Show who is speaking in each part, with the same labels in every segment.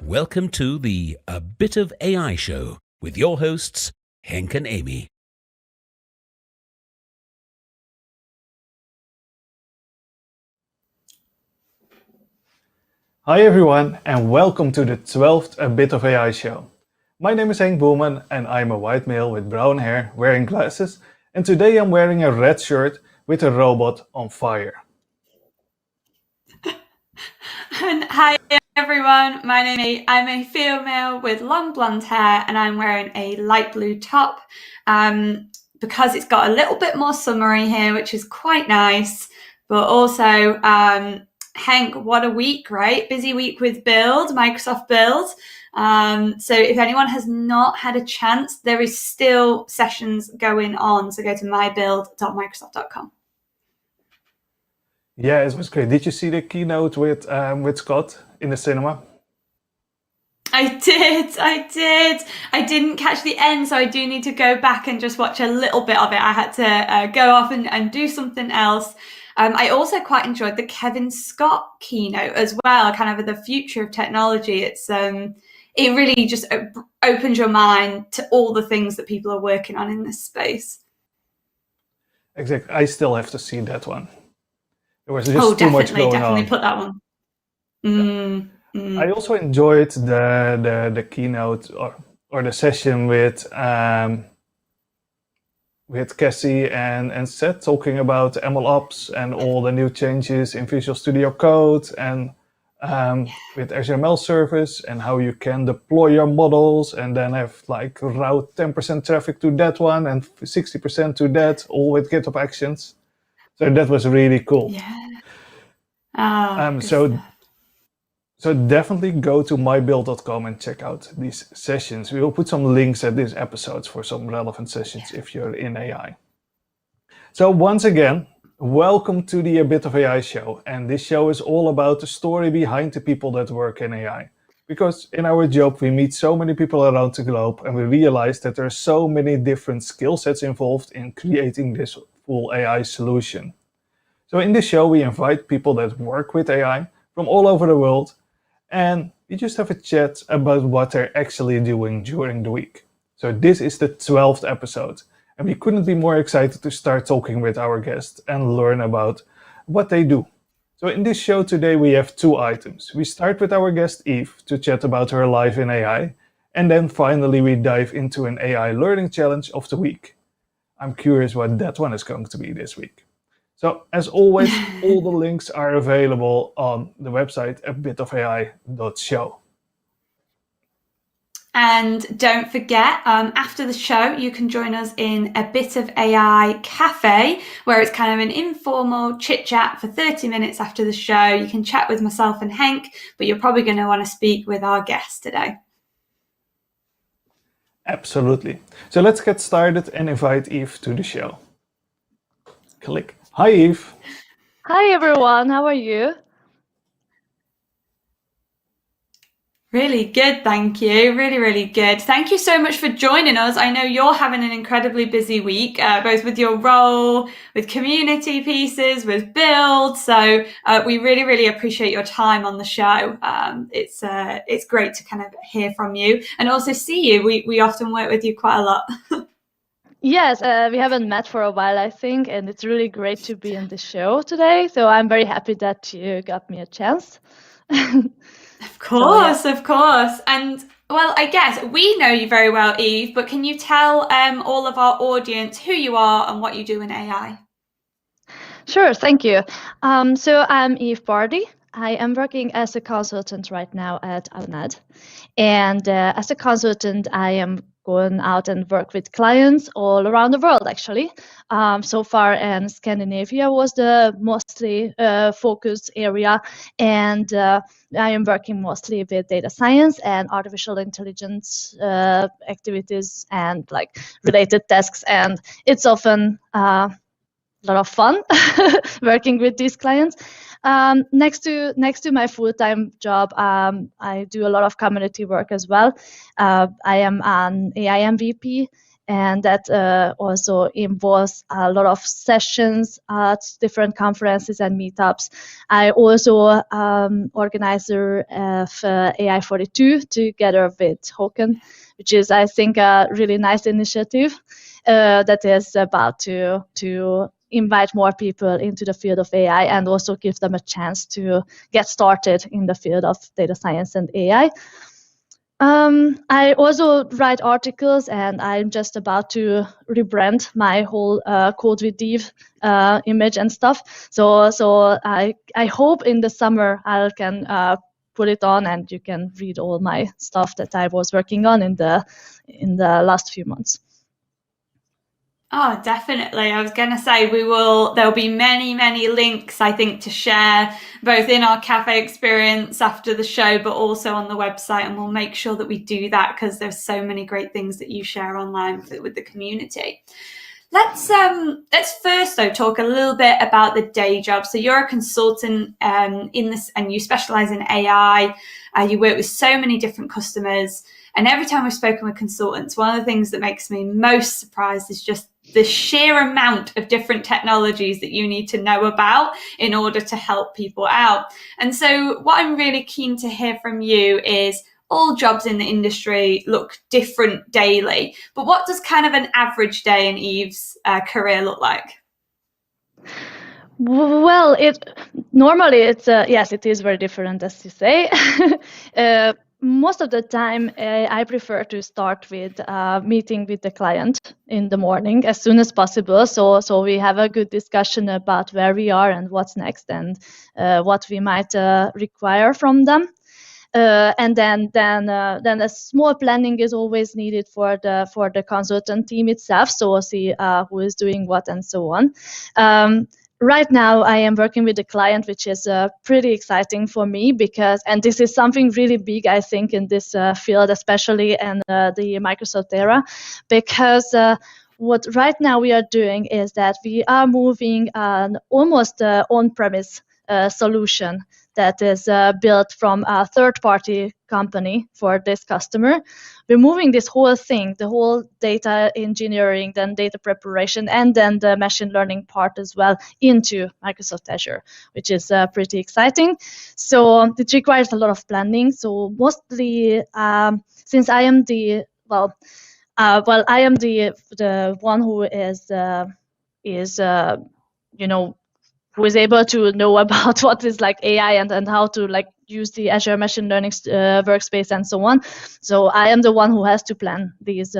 Speaker 1: Welcome to the A Bit of AI show with your hosts, Henk and Amy.
Speaker 2: Hi everyone, and welcome to the 12th A Bit of AI show. My name is Henk Boelman, and I'm a white male with brown hair wearing glasses, and today I'm wearing a red shirt with a robot on fire.
Speaker 3: And hi everyone, my name is Amy. I'm a female with long blonde hair and I'm wearing a light blue top because it's got a little bit more summery here, which is quite nice. But also, Henk, what a week, right? Busy week with Build, Microsoft Build. So if anyone has not had a chance, there is still sessions going on. So go to mybuild.microsoft.com.
Speaker 2: Yeah, it was great. Did you see the keynote with Scott in the cinema?
Speaker 3: I did. I didn't catch the end, so I do need to go back and just watch a little bit of it. I had to go off and do something else. I also quite enjoyed the Kevin Scott keynote as well, kind of the future of technology. It really just opens your mind to all the things that people are working on in this space.
Speaker 2: Exactly. I still have to see that one. There was just too much going on.
Speaker 3: Definitely put that one.
Speaker 2: I also enjoyed the keynote or the session with Cassie and Seth talking about MLOps and all the new changes in Visual Studio Code and with Azure ML service and how you can deploy your models and then have like route 10% traffic to that one and 60% to that, all with GitHub Actions. So that was really cool.
Speaker 3: Yeah.
Speaker 2: So definitely go to mybuild.com and check out these sessions. We will put some links at these episodes for some relevant sessions if you're in AI. So once again, welcome to the A Bit of AI show. And this show is all about the story behind the people that work in AI. Because in our job, we meet so many people around the globe and we realize that there are so many different skill sets involved in creating this full AI solution. So in this show, we invite people that work with AI from all over the world, and we just have a chat about what they're actually doing during the week. So this is the 12th episode, and we couldn't be more excited to start talking with our guests and learn about what they do. So in this show today, we have two items. We start with our guest Eve to chat about her life in AI, and then finally we dive into an AI learning challenge of the week. I'm curious what that one is going to be this week. So as always, all the links are available on the website abitofai.show.
Speaker 3: And don't forget, after the show, you can join us in a Bit of AI cafe, where it's kind of an informal chit chat for 30 minutes after the show. You can chat with myself and Henk, but you're probably going to want to speak with our guest today.
Speaker 2: Absolutely. So let's get started and invite Eve to the show. Click. Hi, Eve.
Speaker 4: Hi, everyone. How are you?
Speaker 3: Really good, thank you. Really, really good. Thank you so much for joining us. I know you're having an incredibly busy week, both with your role, with community pieces, with Build. So we really, really appreciate your time on the show. It's great to kind of hear from you and also see you. We often work with you quite a lot.
Speaker 4: Yes, we haven't met for a while, I think, and it's really great to be in the show today. So I'm very happy that you got me a chance.
Speaker 3: Of course. And well, I guess we know you very well, Eve, but can you tell all of our audience who you are and what you do in AI?
Speaker 4: Sure, thank you. So I'm Eve Bardi. I am working as a consultant right now at Avnad. And as a consultant, I am going out and work with clients all around the world, actually. So far in Scandinavia was the mostly focused area, and I am working mostly with data science and artificial intelligence activities and like related tasks, and it's often a lot of fun working with these clients. Next to my full-time job, I do a lot of community work as well. I am an AI MVP, and that also involves a lot of sessions at different conferences and meetups. I also organizer of AI42 together with Håkan, which is, I think, a really nice initiative that is about to invite more people into the field of AI and also give them a chance to get started in the field of data science and AI. I also write articles, and I'm just about to rebrand my whole Code with Dev image and stuff. So I hope in the summer I can put it on, and you can read all my stuff that I was working on in the last few months.
Speaker 3: Oh, definitely. I was going to say there'll be many links, I think, to share both in our cafe experience after the show, but also on the website. And we'll make sure that we do that because there's so many great things that you share online with the community. Let's first though talk a little bit about the day job. So you're a consultant in this, and you specialize in AI. You work with so many different customers, and every time we've spoken with consultants, one of the things that makes me most surprised is just the sheer amount of different technologies that you need to know about in order to help people out. And so what I'm really keen to hear from you is, all jobs in the industry look different daily, but what does kind of an average day in Eve's career look like?
Speaker 4: Well, normally it's yes, it is very different, as you say. Most of the time, I prefer to start with meeting with the client in the morning as soon as possible. So we have a good discussion about where we are and what's next, and what we might require from them. And then a small planning is always needed for the consultant team itself. So see who is doing what and so on. Right now, I am working with a client, which is pretty exciting for me and this is something really big, I think, in this field, especially in the Microsoft era, because what right now we are doing is that we are moving an almost on-premise solution that is built from a third-party company for this customer. We're moving this whole thing, the whole data engineering, then data preparation, and then the machine learning part as well into Microsoft Azure, which is pretty exciting. So it requires a lot of planning. So mostly, since I am the one who who is able to know about what is like AI and how to like use the Azure machine learning workspace and so on. So I am the one who has to plan these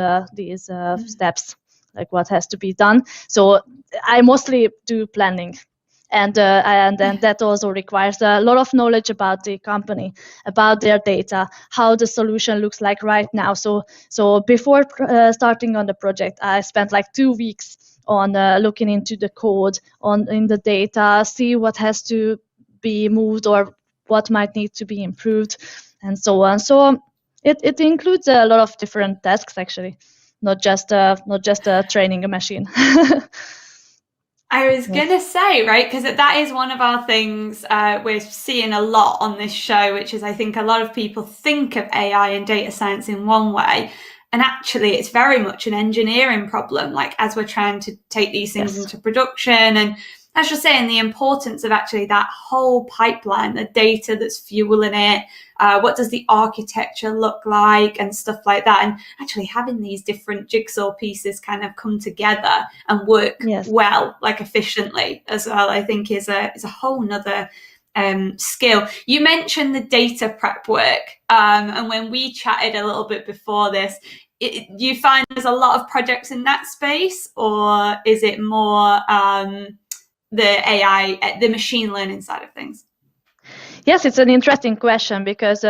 Speaker 4: steps, like what has to be done. So I mostly do planning. And that also requires a lot of knowledge about the company, about their data, how the solution looks like right now. So before starting on the project, I spent like 2 weeks on looking into the code, in the data, see what has to be moved or what might need to be improved, and so on. So it includes a lot of different tasks, actually, not just training a machine.
Speaker 3: I was going to say, right, because that is one of our things we're seeing a lot on this show, which is I think a lot of people think of AI and data science in one way. And actually, it's very much an engineering problem, like as we're trying to take these things into production. And as you're saying, the importance of actually that whole pipeline, the data that's fueling it, what does the architecture look like and stuff like that. And actually having these different jigsaw pieces kind of come together and work well, like efficiently as well, I think is a whole nother skill. You mentioned the data prep work, and when we chatted a little bit before this, you find there's a lot of projects in that space, or is it more the AI, the machine learning side of things?
Speaker 4: Yes, it's an interesting question because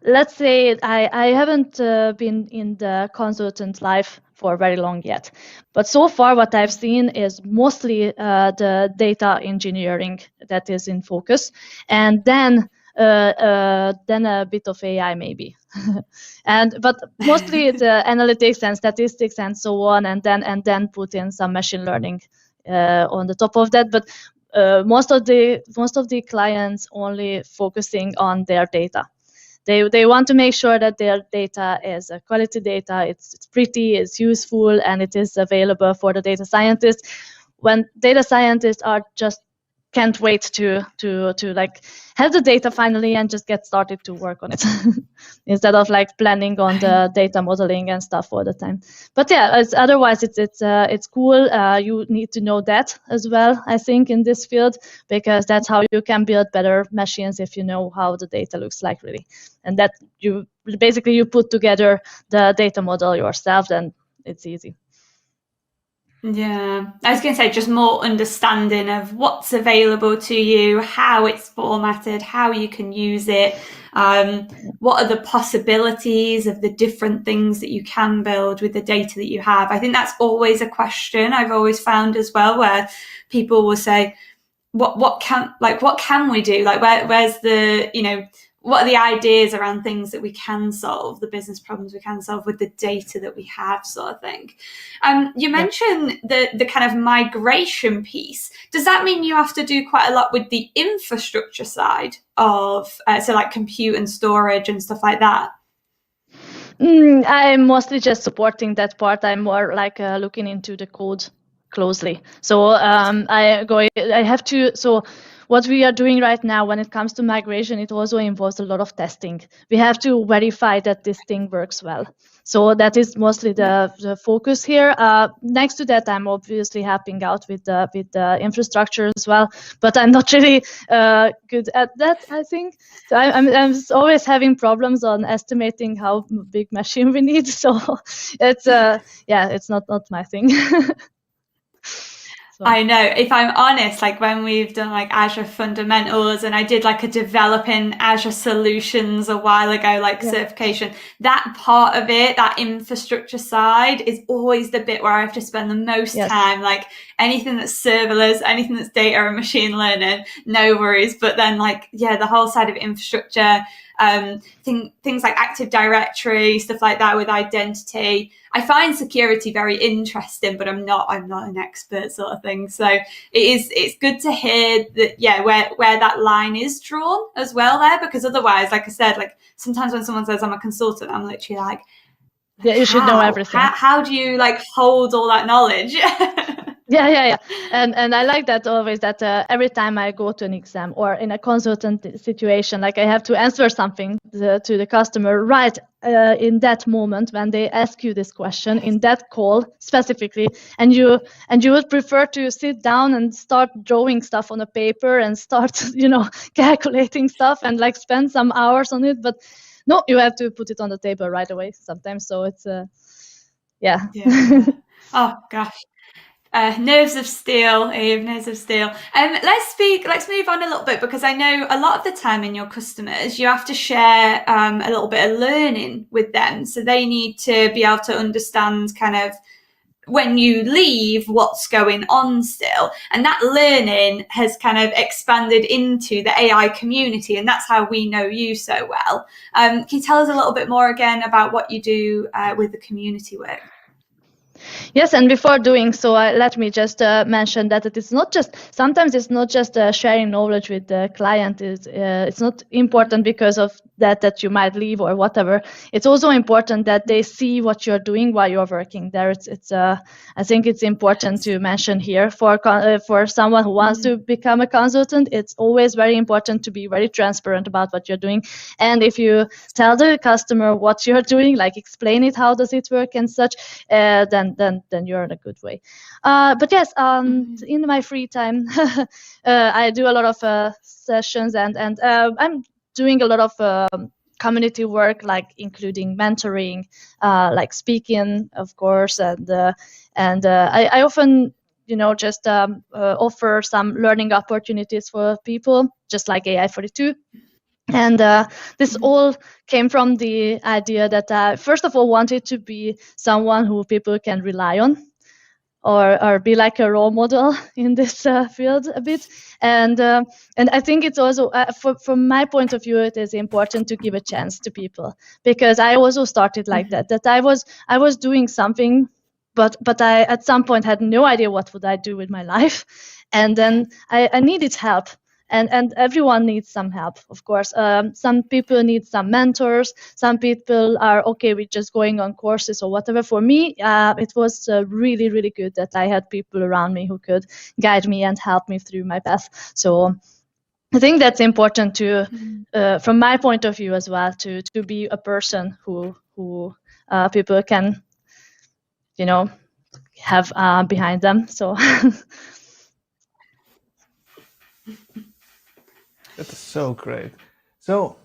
Speaker 4: let's say I haven't been in the consultant life for very long yet. But so far what I've seen is mostly the data engineering that is in focus, and then a bit of AI maybe. But mostly it's analytics and statistics and so on, and then put in some machine learning on the top of that. But most of the clients only focusing on their data. They want to make sure that their data is quality data, it's pretty, it's useful, and it is available for the data scientists. When data scientists are just can't wait to like have the data finally and just get started to work on it instead of like planning on the data modeling and stuff all the time. But yeah, otherwise it's cool. You need to know that as well, I think, in this field, because that's how you can build better machines, if you know how the data looks like really, and that you put together the data model yourself, then it's easy.
Speaker 3: Yeah, I was going to say just more understanding of what's available to you, how it's formatted, how you can use it, what are the possibilities of the different things that you can build with the data that you have. I think that's always a question I've always found as well, where people will say, what can we do? Like where's the, what are the ideas around things that we can solve, the business problems we can solve with the data that we have, sort of thing. You mentioned the kind of migration piece. Does that mean you have to do quite a lot with the infrastructure side of, so like compute and storage and stuff like that?
Speaker 4: I'm mostly just supporting that part. I'm more like looking into the code closely. So what we are doing right now when it comes to migration, it also involves a lot of testing. We have to verify that this thing works well. So that is mostly the focus here. Next to that, I'm obviously helping out with the infrastructure as well, but I'm not really good at that, I think. So I'm always having problems on estimating how big machine we need. So it's it's not my thing.
Speaker 3: So. I know, if I'm honest, like when we've done like Azure fundamentals and I did like a developing Azure solutions a while ago, like certification, that part of it, that infrastructure side is always the bit where I have to spend the most time, like anything that's serverless, anything that's data and machine learning, no worries. But then like, the whole side of infrastructure, things like Active Directory, stuff like that with identity. I find security very interesting, but I'm not an expert, sort of thing. So it's good to hear that, where that line is drawn as well there, because otherwise, like I said, like sometimes when someone says I'm a consultant, I'm literally like,
Speaker 4: you should know everything.
Speaker 3: How do you like hold all that knowledge?
Speaker 4: Yeah. And I like that always, that every time I go to an exam or in a consultant situation, like I have to answer something to the customer right in that moment when they ask you this question in that call specifically, and you would prefer to sit down and start drawing stuff on a paper and start calculating stuff and like spend some hours on it, but no, you have to put it on the table right away sometimes. So it's
Speaker 3: Oh gosh. Nerves of steel, Eve, nerves of steel. Let's move on a little bit, because I know a lot of the time in your customers, you have to share a little bit of learning with them. So they need to be able to understand kind of when you leave what's going on still. And that learning has kind of expanded into the AI community. And that's how we know you so well. Can you tell us a little bit more again about what you do with the community work?
Speaker 4: Yes, and before doing so, let me just mention that sometimes it's not just sharing knowledge with the client. It's not important because of that you might leave or whatever. It's also important that they see what you're doing while you're working there. I think it's important to mention here for someone who wants to become a consultant. It's always very important to be very transparent about what you're doing. And if you tell the customer what you're doing, like explain it, how does it work and such, then you're in a good way. But yes, in my free time, I do a lot of sessions, and I'm doing a lot of community work, like including mentoring, like speaking, of course, and I often just offer some learning opportunities for people, just like AI42. And this all came from the idea that I, first of all, wanted to be someone who people can rely on, or be like a role model in this field a bit. And I think it's also, from my point of view, it is important to give a chance to people, because I also started like that I was doing something, but I at some point had no idea what would I do with my life, and then I needed help. and everyone needs some help, of course. Some people need some mentors. Some people are okay with just going on courses or whatever. For me, it was really, really good that I had people around me who could guide me and help me through my path. So I think that's important to, from my point of view as well, to be a person who people can, have behind them. So
Speaker 2: That is so great. So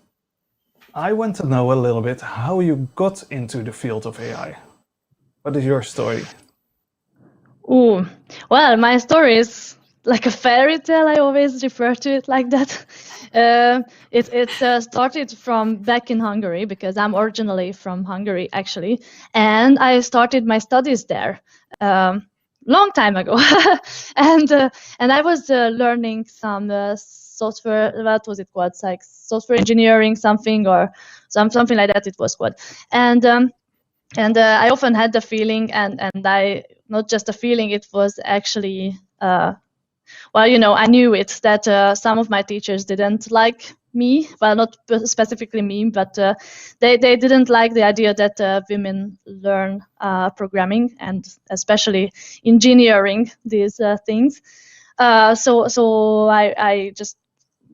Speaker 2: I want to know a little bit how you got into the field of AI. What is your story?
Speaker 4: Ooh, well, my story is like a fairy tale. I always refer to it like that. It started from back in Hungary, because I'm originally from Hungary, actually, and I started my studies there long time ago. and I was learning some software. What was it called? It's like software engineering, something or something like that. It was called, and I often had the feeling, and I, not just a feeling, it was actually, I knew it, that some of my teachers didn't like me. Well, not specifically me, but they didn't like the idea that women learn programming, and especially engineering, these things. So I just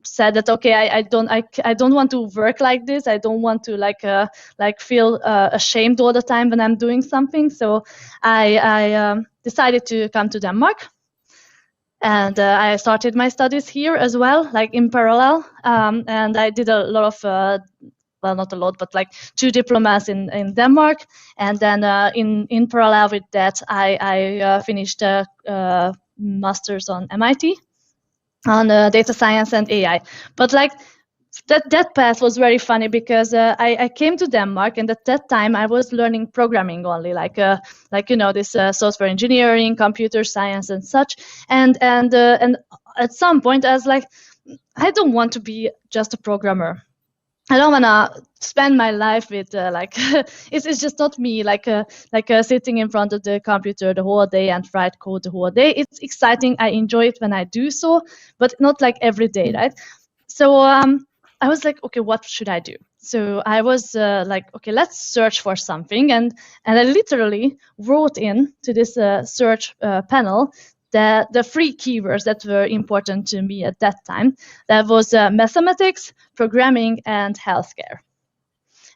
Speaker 4: said that, okay, I don't want to work like this. I don't want to feel ashamed all the time when I'm doing something. So I decided to come to Denmark, and I started my studies here as well, like in parallel. And I did a lot of well, not a lot, but like 2 diplomas in Denmark, and then in parallel with that, I finished a master's on MIT on data science and AI. But like that path was very funny, because I came to Denmark, and at that time I was learning programming only, this software engineering, computer science, and such. And at some point I was like, I don't want to be just a programmer. I don't want to spend my life with it's just not me, sitting in front of the computer the whole day and write code the whole day. It's exciting. I enjoy it when I do so, but not like every day, right? So I was like, okay, what should I do? So I was okay, let's search for something, and I literally wrote in to this search panel the 3 keywords that were important to me at that time. That was mathematics, programming, and healthcare.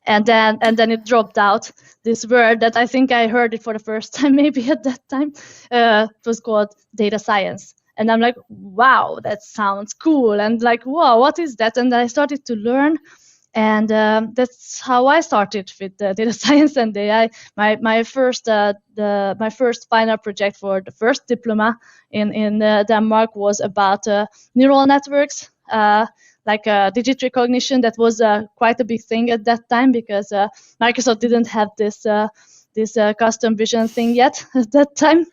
Speaker 4: And then it dropped out this word that I think I heard it for the first time, maybe at that time. It was called data science. And I'm like, wow, that sounds cool. And like, wow, what is that? And I started to learn. And that's how I started with data science and AI. My first final project for the first diploma in Denmark was about neural networks, digit recognition. That was quite a big thing at that time, because Microsoft didn't have this custom vision thing yet at that time.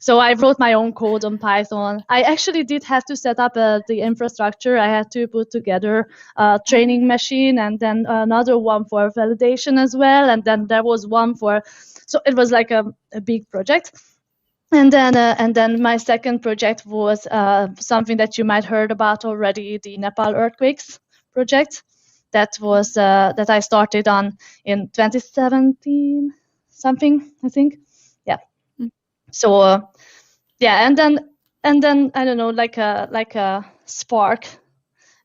Speaker 4: So I wrote my own code on Python. I actually did have to set up the infrastructure. I had to put together a training machine, and then another one for validation as well. And then there was one so it was like a big project. And then my second project was something that you might heard about already, the Nepal earthquakes project. That was that I started on in 2017, something, I think. Yeah. So and then I don't know, like a spark.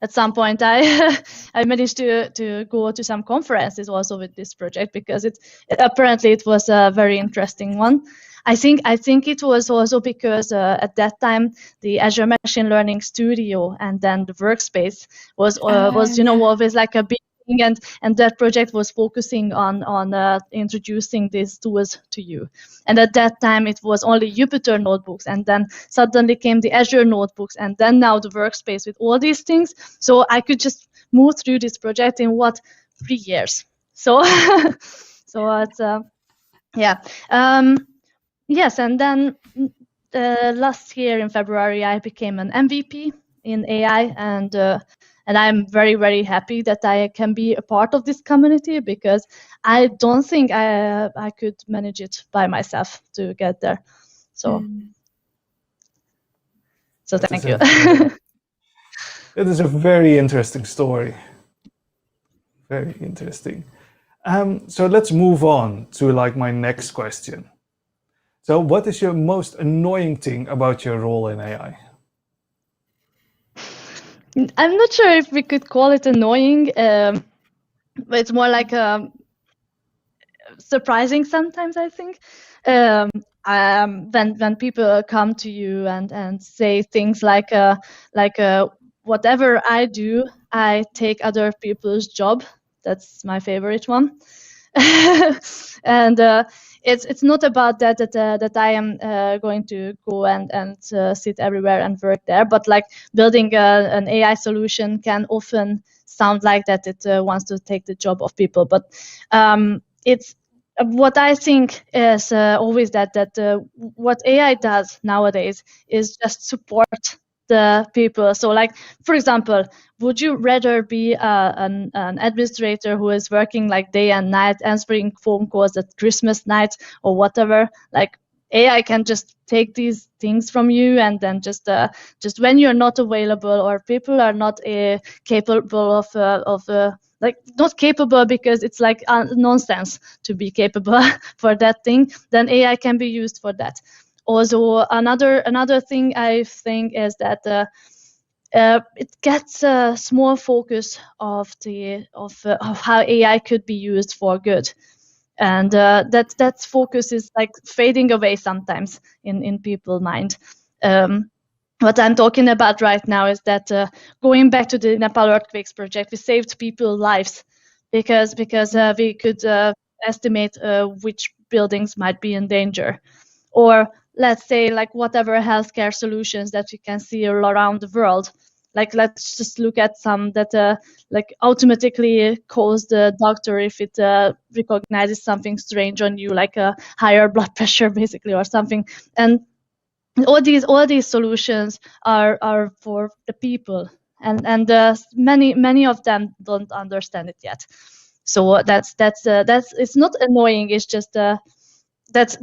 Speaker 4: At some point, I managed to go to some conferences also with this project, because it apparently was a very interesting one. I think it was also because at that time the Azure Machine Learning Studio and then the workspace was always like a big thing, and that project was focusing on introducing these tools to you. And at that time it was only Jupyter notebooks, and then suddenly came the Azure notebooks, and then now the workspace with all these things. So I could just move through this project in 3 years. So so it's yes, and then last year in February I became an MVP in AI, and I'm very, very happy that I can be a part of this community, because I don't think I could manage it by myself to get there. So so thank you.
Speaker 2: It is a very interesting story. Very interesting. So let's move on to like my next question. So what is your most annoying thing about your role in AI?
Speaker 4: I'm not sure if we could call it annoying. But it's more like surprising sometimes, I think. When people come to you and say things like whatever I do, I take other people's job. That's my favorite one. And it's not about that I am going to go and sit everywhere and work there, but like building an AI solution can often sound like that it wants to take the job of people, but it's what I think is always that what AI does nowadays is just support the people. So like, for example, would you rather be an administrator who is working like day and night, answering phone calls at Christmas night or whatever? Like AI can just take these things from you, and then just when you're not available or people are not capable of like not capable, because it's like nonsense to be capable for that thing, then AI can be used for that. Also, another thing I think is that it gets a small focus of how AI could be used for good, and that focus is like fading away sometimes in people's mind. What I'm talking about right now is that going back to the Nepal earthquakes project, we saved people's lives because we could estimate which buildings might be in danger, or let's say like whatever healthcare solutions that we can see all around the world. Like let's just look at some that like automatically calls the doctor if it recognizes something strange on you, like a higher blood pressure basically or something. And all these solutions are for the people, and many of them don't understand it yet. So that's it's not annoying. It's just that's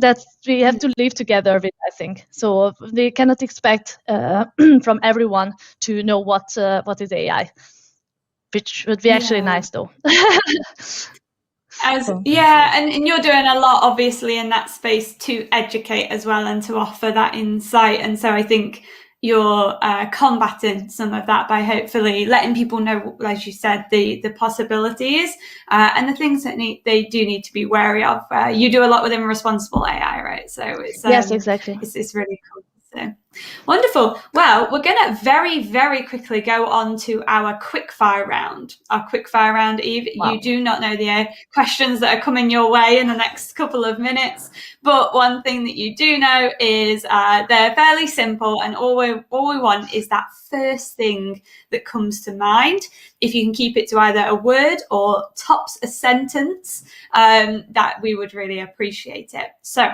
Speaker 4: we have to live together with, I think. So we cannot expect from everyone to know what is AI, which would be actually nice though.
Speaker 3: Yeah, and you're doing a lot obviously in that space to educate as well and to offer that insight, and so I think you're combating some of that by hopefully letting people know, as you said, the possibilities and the things that they do need to be wary of. You do a lot within responsible AI, right? So it's
Speaker 4: yes, exactly.
Speaker 3: It's really cool. So wonderful. Well, we're going to very, very quickly go on to our quickfire round. Our quickfire round, Eve. Wow. You do not know the questions that are coming your way in the next couple of minutes, but one thing that you do know is they're fairly simple, and all we want is that first thing that comes to mind. If you can keep it to either a word or tops a sentence, that we would really appreciate it. So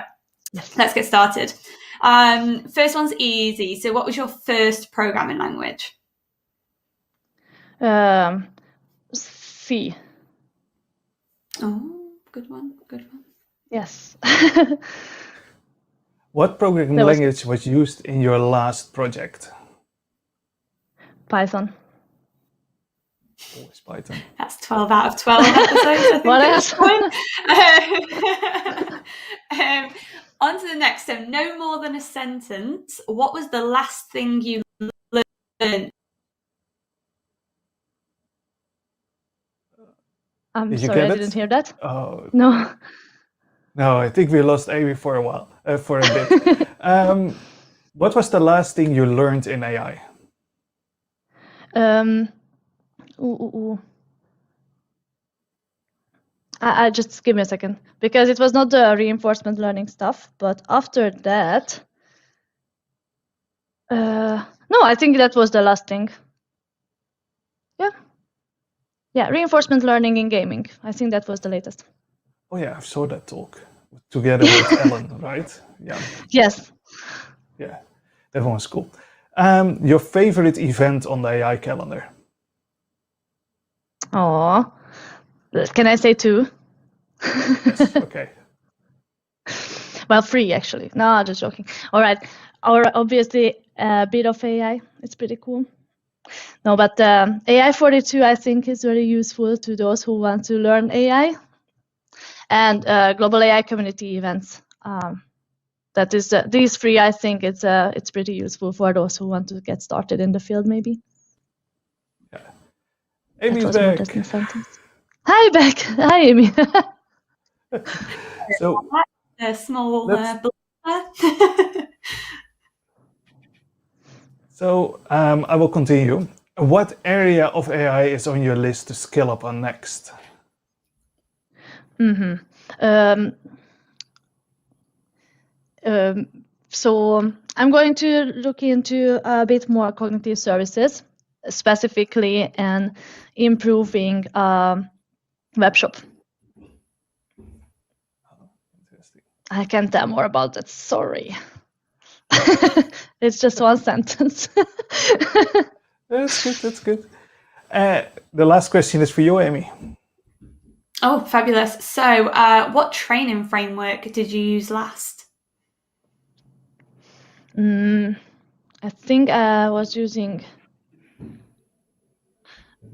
Speaker 3: let's get started. First one's easy. So what was your first programming language?
Speaker 4: C.
Speaker 3: Oh, good one.
Speaker 4: Yes.
Speaker 2: What programming language was used in your last project?
Speaker 4: Python.
Speaker 2: Always Python.
Speaker 3: That's 12 out of 12 episodes, I think.
Speaker 4: What else?
Speaker 3: On to the next. So, no more than a sentence. What was the last thing you learned?
Speaker 4: I'm sorry, I didn't hear that.
Speaker 2: Oh.
Speaker 4: No.
Speaker 2: No, I think we lost Amy for a while, for a bit. What was the last thing you learned in AI?
Speaker 4: I just give me a second, because it was not the reinforcement learning stuff, but after that, no, I think that was the last thing. Yeah, reinforcement learning in gaming. I think that was the latest.
Speaker 2: Oh yeah, I saw that talk together with Ellen, right? Yeah.
Speaker 4: Yes.
Speaker 2: Yeah, that one was cool. Your favorite event on the AI calendar?
Speaker 4: Oh, can I say 2?
Speaker 2: Yes, okay.
Speaker 4: Well, 3 actually. No, just joking. All right. Or obviously a bit of AI. It's pretty cool. No, but AI 42 I think is very useful to those who want to learn AI, and global AI community events. That is these three. I think it's pretty useful for those who want to get started in the field. Maybe.
Speaker 2: Yeah.
Speaker 4: That
Speaker 2: Amy's
Speaker 4: was more
Speaker 2: back.
Speaker 4: than a sentence. Hi, Beck. Hi, Amy.
Speaker 2: So
Speaker 3: A small
Speaker 2: let's-
Speaker 3: blooper.
Speaker 2: So I will continue. What area of AI is on your list to skill up on next?
Speaker 4: So I'm going to look into a bit more cognitive services, specifically in improving webshop. I can't tell more about that. Sorry. It's just one sentence.
Speaker 2: That's good. That's good. The last question is for you, Amy.
Speaker 3: Oh, fabulous. So, what training framework did you use last?
Speaker 4: I think I was using,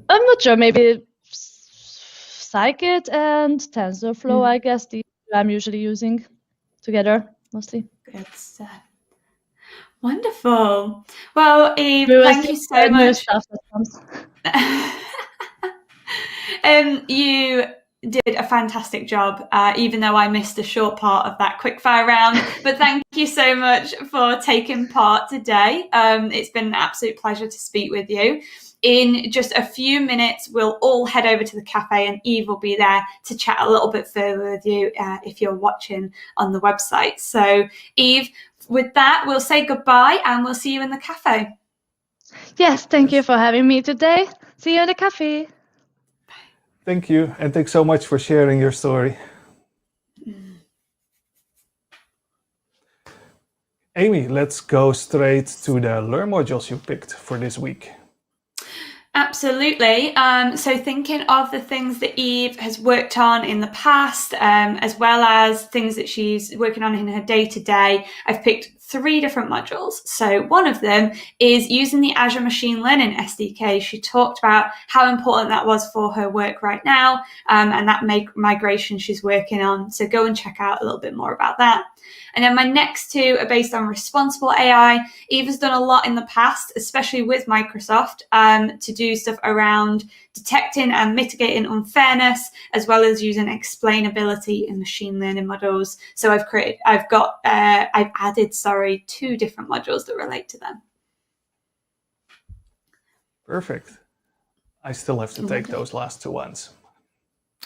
Speaker 4: I'm not sure, maybe Scikit and TensorFlow, I guess these I'm usually using together mostly.
Speaker 3: Good stuff. Wonderful. Well, Eve,
Speaker 4: We will
Speaker 3: thank
Speaker 4: see
Speaker 3: you so
Speaker 4: new
Speaker 3: much.
Speaker 4: stuff that comes.
Speaker 3: You did a fantastic job, even though I missed a short part of that quickfire round. But thank you so much for taking part today. It's been an absolute pleasure to speak with you. In just a few minutes, we'll all head over to the cafe and Eve will be there to chat a little bit further with you if you're watching on the website. So, Eve, with that, we'll say goodbye and we'll see you in the cafe.
Speaker 4: Yes, thank you for having me today. See you in the cafe.
Speaker 2: Thank you, and thanks so much for sharing your story. Amy, let's go straight to the Learn modules you picked for this week.
Speaker 3: Absolutely. So thinking of the things that Eve has worked on in the past, as well as things that she's working on in her day-to-day, I've picked 3 different modules. So one of them is using the Azure Machine Learning SDK. She talked about how important that was for her work right now, and that migration she's working on. So go and check out a little bit more about that. And then my next 2 are based on responsible AI. Eve has done a lot in the past, especially with Microsoft, to do stuff around detecting and mitigating unfairness, as well as using explainability in machine learning models. So I've added 2 different modules that relate to them.
Speaker 2: Perfect. I still have to take those last 2 ones.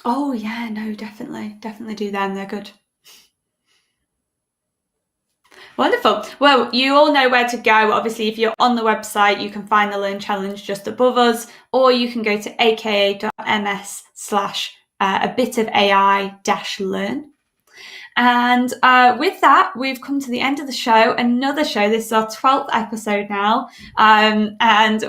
Speaker 3: Oh yeah, no, definitely do them. They're good. Wonderful. Well, you all know where to go. Obviously, if you're on the website, you can find the Learn Challenge just above us, or you can go to aka.ms/a-bit-of-ai-learn. And with that, we've come to the end of the show. Another show. This is our 12th episode now, and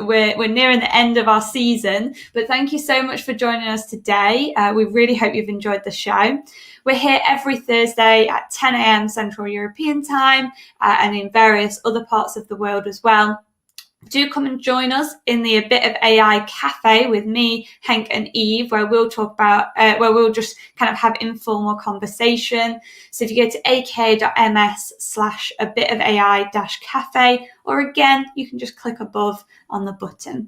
Speaker 3: we're nearing the end of our season. But thank you so much for joining us today. We really hope you've enjoyed the show. We're here every Thursday at 10 a.m. Central European Time, and in various other parts of the world as well. Do come and join us in the A Bit of AI Cafe with me, Henk and Eve, where we'll talk about, where we'll just kind of have informal conversation. So if you go to aka.ms/a-bit-of-ai-cafe, or again, you can just click above on the button.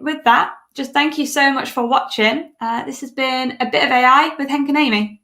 Speaker 3: With that, just thank you so much for watching. This has been A Bit of AI with Henk and Amy.